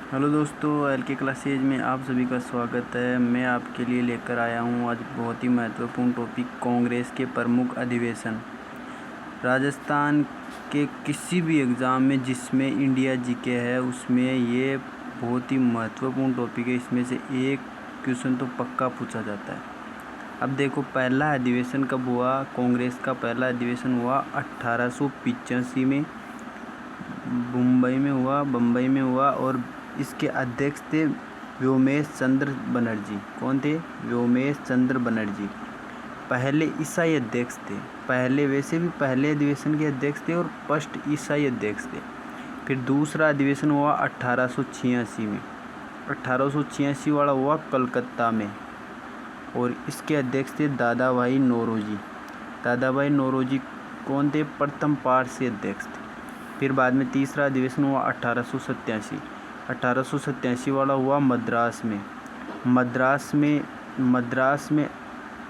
Hello दोस्तों, L के classes में आप सभी का स्वागत है। मैं आपके लिए लेकर आया हूं आज बहुत ही महत्वपूर्ण टॉपिक, कांग्रेस के प्रमुख अधिवेशन। राजस्थान के किसी भी एग्ज़ाम में जिसमें इंडिया जीके है उसमें ये बहुत ही महत्वपूर्ण टॉपिक है। इसमें से एक क्वेश्चन तो पक्का पूछा जाता है। अब देखो, पहला अधिवेशन कब हुआ? कांग्रेस का पहला अधिवेशन हुआ 1885 में बम्बई में हुआ और इसके अध्यक्ष थे व्योमेश चंद्र बनर्जी। कौन थे? व्योमेश चंद्र बनर्जी। पहले ईसाई अध्यक्ष थे। वैसे भी पहले अधिवेशन के अध्यक्ष थे और फर्स्ट ईसाई अध्यक्ष थे। फिर दूसरा अधिवेशन हुआ 1886 में। 1886 वाला हुआ कलकत्ता में और इसके अध्यक्ष थे दादा भाई नौरोजी। कौन थे? प्रथम पारसी अध्यक्ष थे। फिर बाद में तीसरा अधिवेशन हुआ 1887 वाला हुआ मद्रास में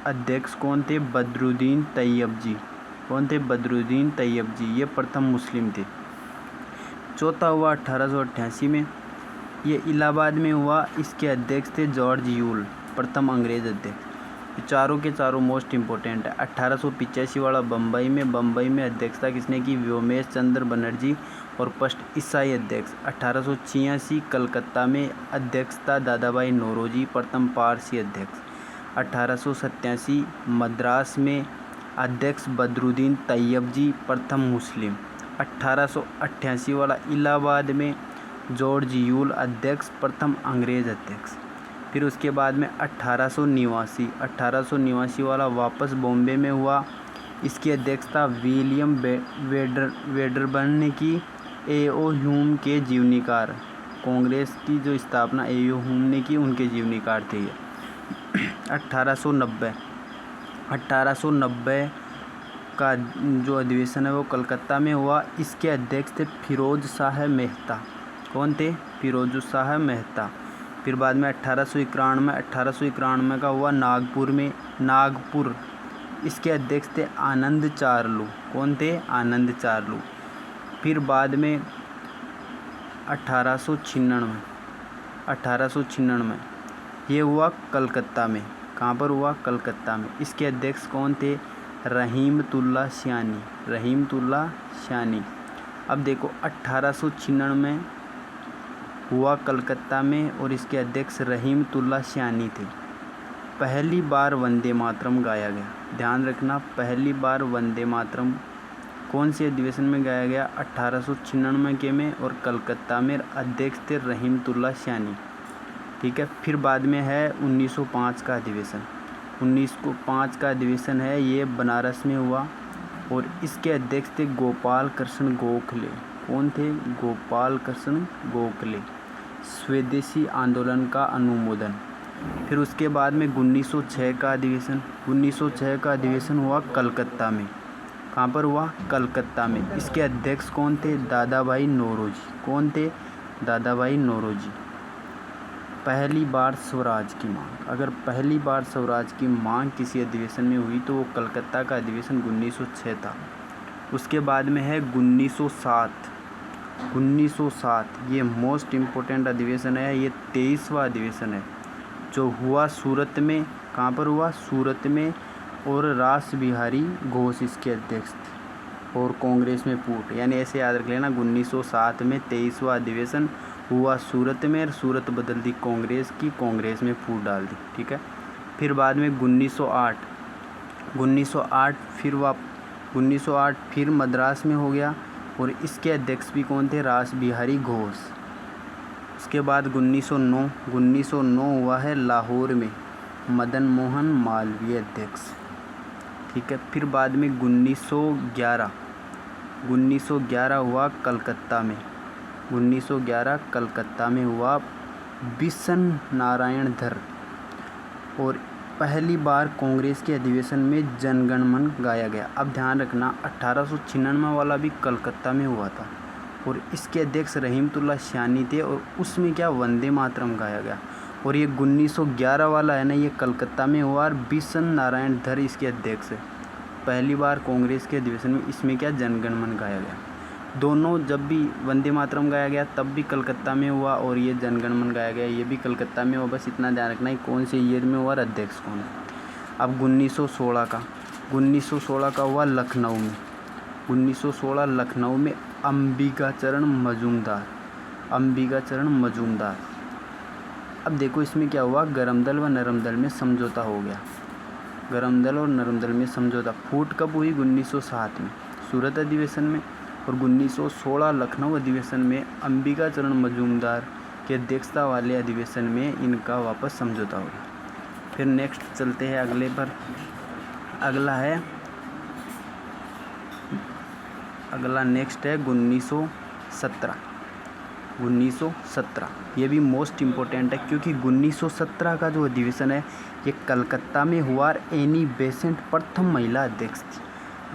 अध्यक्ष कौन थे? बदरुद्दीन तैयब जी। कौन थे? बदरुद्दीन तैयब जी। ये प्रथम मुस्लिम थे। चौथा हुआ 1888 में, ये इलाहाबाद में हुआ। इसके अध्यक्ष थे जॉर्ज यूल, प्रथम अंग्रेज अध्यक्ष। चारों के चारों मोस्ट इम्पोर्टेंट है। 1885 वाला बम्बई में अध्यक्षता किसने की? व्योमेश चंद्र बनर्जी और फर्स्ट ईसाई अध्यक्ष। 1886 कलकत्ता में अध्यक्षता दादा भाई नौरोजी, प्रथम पारसी अध्यक्ष। 1887 मद्रास में अध्यक्ष बदरुद्दीन तैयब जी, प्रथम मुस्लिम। 1888 वाला इलाहाबाद में जॉर्ज यूल अध्यक्ष, प्रथम अंग्रेज अध्यक्ष। फिर उसके बाद में 1889 वाला वापस बॉम्बे में हुआ। इसकी अध्यक्षता विलियम वेडरबर्न ने की। ए.ओ. ह्यूम के जीवनीकार, कांग्रेस की जो स्थापना ए.ओ. ह्यूम ने की, उनके जीवनीकार थे ये। 1890 का जो अधिवेशन है वो कलकत्ता में हुआ। इसके अध्यक्ष थे फिरोज शाह मेहता। कौन थे? फिरोज शाह मेहता। फिर बाद में 1891 का हुआ नागपुर। इसके अध्यक्ष थे आनंद चारलू। कौन थे? आनंद चारलू। फिर बाद में 1896 ये हुआ कलकत्ता में। कहाँ पर हुआ? कलकत्ता में। इसके अध्यक्ष कौन थे? रहीमतुल्ला शानी। अब देखो, 1896 हुआ कलकत्ता में और इसके अध्यक्ष रहीमतुल्ला शानी थे। पहली बार वंदे मातरम गाया गया। ध्यान रखना, पहली बार वंदे मातरम कौन से अधिवेशन में गाया गया? 1896 के में और कलकत्ता में। अध्यक्ष थे रहीमतुल्ला शानी। ठीक है। फिर बाद में है 1905 का अधिवेशन। 1905 का अधिवेशन है, ये बनारस में हुआ और इसके अध्यक्ष थे गोपाल कृष्ण गोखले। कौन थे? गोपाल कृष्ण गोखले। स्वदेशी आंदोलन का अनुमोदन। फिर उसके बाद में 1906 का अधिवेशन हुआ कलकत्ता में। कहाँ पर हुआ? कलकत्ता में। इसके अध्यक्ष कौन थे? दादा भाई नौरोजी। कौन थे? दादा भाई नौरोजी। पहली बार स्वराज की मांग, अगर पहली बार स्वराज की मांग किसी अधिवेशन में हुई तो वो कलकत्ता का अधिवेशन 1906 था। उसके बाद में है 1907। ये मोस्ट इम्पोर्टेंट अधिवेशन है। ये 23वां अधिवेशन है जो हुआ सूरत में। कहाँ पर हुआ? सूरत में। और रास बिहारी घोष इसके अध्यक्ष थे और कांग्रेस में फूट, यानी ऐसे याद रख लेना। 1907 में 23वां अधिवेशन हुआ सूरत में और सूरत बदल दी कांग्रेस की, कांग्रेस में फूट डाल दी। ठीक है। फिर बाद में 1908 फिर मद्रास में हो गया और इसके अध्यक्ष भी कौन थे? रास बिहारी घोष। उसके बाद 1909 हुआ है लाहौर में, मदन मोहन मालवीय अध्यक्ष। ठीक है। फिर बाद में 1911 हुआ कलकत्ता में। 1911 कलकत्ता में हुआ बिशन नारायण धर और पहली बार कांग्रेस के अधिवेशन में जनगण मन गाया गया। अब ध्यान रखना, 1896 वाला भी कलकत्ता में हुआ था और इसके अध्यक्ष रहीमतुल्ला शानी थे और उसमें क्या? वंदे मातरम गाया गया। और ये 1911 वाला है ना, ये कलकत्ता में हुआ और बिशन नारायण धर इसके अध्यक्ष है। पहली बार कांग्रेस के अधिवेशन में इसमें क्या? जनगण मन गाया गया। दोनों जब भी वंदे मातरम गाया गया तब भी कलकत्ता में हुआ और ये जनगण मन गाया गया ये भी कलकत्ता में हुआ। बस इतना ध्यान रखना है कौन से ईयर में हुआ और अध्यक्ष कौन है। अब 1916 का हुआ लखनऊ में। 1916 लखनऊ में अंबिकाचरण मजूमदार। अब देखो इसमें क्या हुआ, गरम दल व नरम दल में समझौता हो गया। गरम दल और नरम दल में समझौता। फूट कब हुई? 1907 में सूरत अधिवेशन में, और 1916 लखनऊ अधिवेशन में अंबिकाचरण मजूमदार की अध्यक्षता वाले अधिवेशन में इनका वापस समझौता हो गया। फिर नेक्स्ट चलते हैं अगले पर। अगला नेक्स्ट है 1917। ये भी मोस्ट इम्पोर्टेंट है क्योंकि 1917 का जो अधिवेशन है ये कलकत्ता में हुआ और एनी बेसेंट प्रथम महिला अध्यक्ष थी।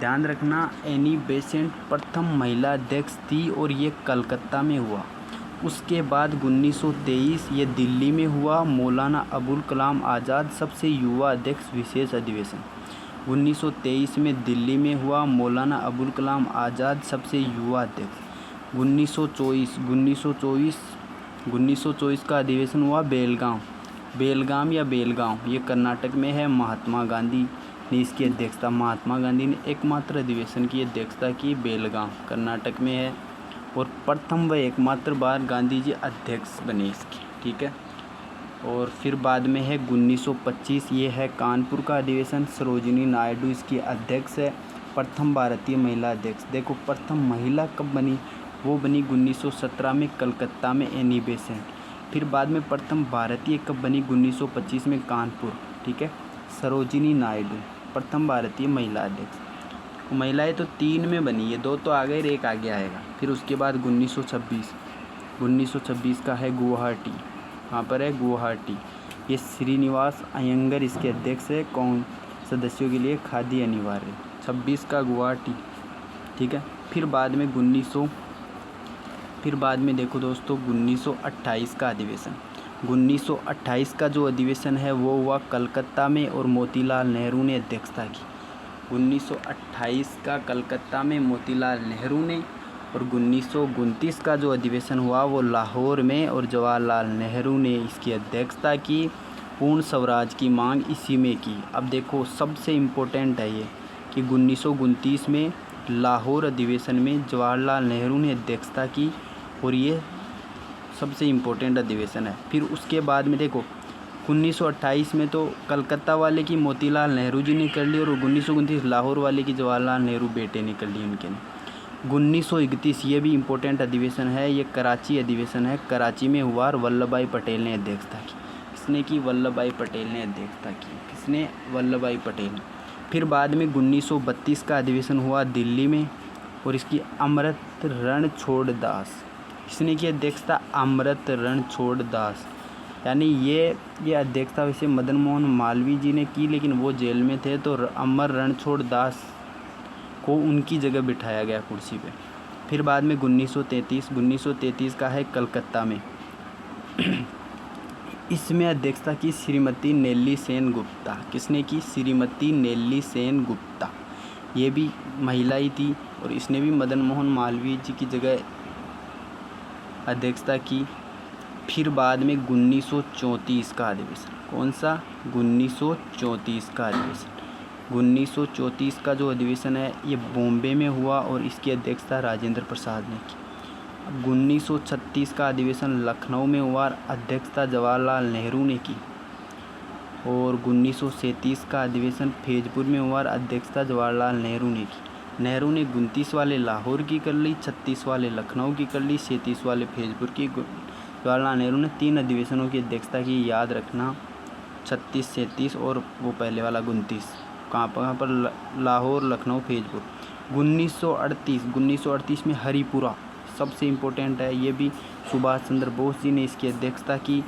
ध्यान रखना, एनी बेसेंट प्रथम महिला अध्यक्ष थी और ये कलकत्ता में हुआ। उसके बाद 1923 ये दिल्ली में हुआ। मौलाना अबुल कलाम आज़ाद सबसे युवा अध्यक्ष विशेष अधिवेशन। 1923 में दिल्ली में हुआ। मौलाना अबुल कलाम आज़ाद सबसे युवा अध्यक्ष। 1924 का अधिवेशन हुआ बेलगाम, ये कर्नाटक में है। महात्मा गांधी ने इसकी अध्यक्षता, महात्मा गांधी ने एकमात्र अधिवेशन की अध्यक्षता की। बेलगाम कर्नाटक में है और प्रथम व एकमात्र बार गांधी जी अध्यक्ष बने इसके, ठीक है। और फिर बाद में है 1925, ये है कानपुर का अधिवेशन। सरोजिनी नायडू इसकी अध्यक्ष है, प्रथम भारतीय महिला अध्यक्ष। देखो प्रथम महिला कब बनी, वो बनी 1917 में कलकत्ता में एनी बेसेंट। फिर बाद में प्रथम भारतीय कब बनी, 1925 में कानपुर, ठीक है। सरोजिनी नायडू प्रथम भारतीय महिला अध्यक्ष। महिलाएं तो 3 में बनी है, 2 तो आ गए, 1 आगे आएगा। फिर उसके बाद 1926 का है गुवाहाटी, कहाँ पर है, गुवाहाटी। ये श्रीनिवास अयंगर इसके अध्यक्ष है। कौन? सदस्यों के लिए खादी अनिवार्य। 26 का गुवाहाटी, ठीक है। फिर बाद में देखो दोस्तों 1928 का अधिवेशन। 1928 का जो अधिवेशन है वो हुआ कलकत्ता में और मोतीलाल नेहरू ने अध्यक्षता की। 1928 का कलकत्ता में मोतीलाल नेहरू ने, और 1929 का जो अधिवेशन हुआ वो लाहौर में और जवाहरलाल नेहरू ने इसकी अध्यक्षता की। पूर्ण स्वराज की मांग इसी में की। अब देखो सबसे इम्पोर्टेंट है ये कि 1929 में लाहौर अधिवेशन में जवाहरलाल नेहरू ने अध्यक्षता की और ये सबसे इम्पोर्टेंट अधिवेशन है। फिर उसके बाद में देखो 1928 में तो कलकत्ता वाले की मोतीलाल नेहरू जी ने कर ली और 1929 लाहौर वाले की जवाहरलाल नेहरू बेटे ने कर ली उनके ने। 1931 ये भी इम्पोर्टेंट अधिवेशन है, ये कराची अधिवेशन है, कराची में हुआ और वल्लभ भाई पटेल ने अध्यक्षता की। किसने की? वल्लभ भाई पटेल ने अध्यक्षता की। किसने? वल्लभ भाई पटेल। फिर बाद में 1932 का अधिवेशन हुआ दिल्ली में और इसकी अमृत रणछोड़ दास, किसने की अध्यक्षता? अमृत रणछोड़ दास। यानी ये अध्यक्षता वैसे मदन मोहन मालवीय जी ने की, लेकिन वो जेल में थे तो अमर रणछोड़ दास को उनकी जगह बिठाया गया कुर्सी पे। फिर बाद में 1933 का है कलकत्ता में। इसमें अध्यक्षता की श्रीमती नेल्ली सेन गुप्ता। किसने की? श्रीमती नेल्ली सेन गुप्ता। ये भी महिला ही थी और इसने भी मदन मोहन मालवीय जी की जगह अध्यक्षता की। फिर बाद में 1934 का अधिवेशन। कौन सा? 1934 का अधिवेशन। 1934 का जो अधिवेशन है ये बॉम्बे में हुआ और इसकी अध्यक्षता राजेंद्र प्रसाद ने की। अब 1936 का अधिवेशन लखनऊ में हुआ और अध्यक्षता जवाहरलाल नेहरू ने की। और 1937 का अधिवेशन फैजपुर में हुआ और अध्यक्षता जवाहरलाल नेहरू ने की। नेहरू ने 29 वाले लाहौर की कर ली, 36 वाले लखनऊ की कर ली, 37 वाले फैजपुर की। जवाहरलाल नेहरू ने 3 अधिवेशनों की अध्यक्षता की, याद रखना, 36, 37 और वो पहले वाला 29। कहाँ पर? लाहौर, लखनऊ, फैजपुर। 1938 में हरिपुरा सबसे इम्पोर्टेंट है, ये भी सुभाष चंद्र बोस जी ने इसकी अध्यक्षता की।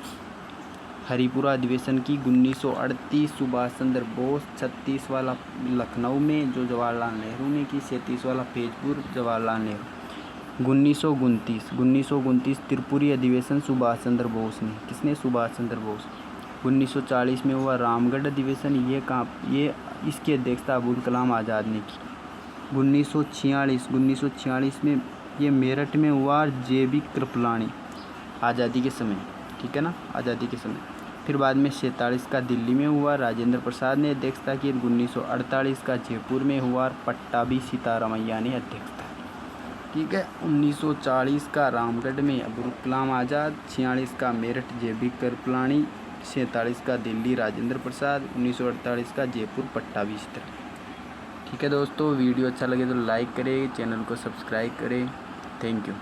हरिपुरा अधिवेशन की 1938 सुभाष चंद्र बोस, 36 वाला लखनऊ में जो जवाहरलाल नेहरू ने की, 37 वाला फैजपुर जवाहरलाल नेहरू। 1929 त्रिपुरी अधिवेशन सुभाष चंद्र बोस ने। किसने? सुभाष चंद्र बोस। 1940 में हुआ रामगढ़ अधिवेशन, ये इसकी अध्यक्षता अबुल कलाम आज़ाद ने की। 1946 में ये मेरठ में हुआ JB कृपलानी आज़ादी के समय, ठीक है ना, आज़ादी के समय। फिर बाद में 47 का दिल्ली में हुआ, राजेंद्र प्रसाद ने अध्यक्षता की। 1948 का जयपुर में हुआ, पट्टाभी सीतारामैया ने अध्यक्षता की, ठीक है। 1940 का रामगढ़ में अब्दुल कलाम आज़ाद। 46 का मेरठ JB कृपलानी। 47 का दिल्ली राजेंद्र प्रसाद। 1948 का जयपुर पट्टाभी सीतारामैया। ठीक है दोस्तों, वीडियो अच्छा लगे तो लाइक करें, चैनल को सब्सक्राइब करें। Thank you.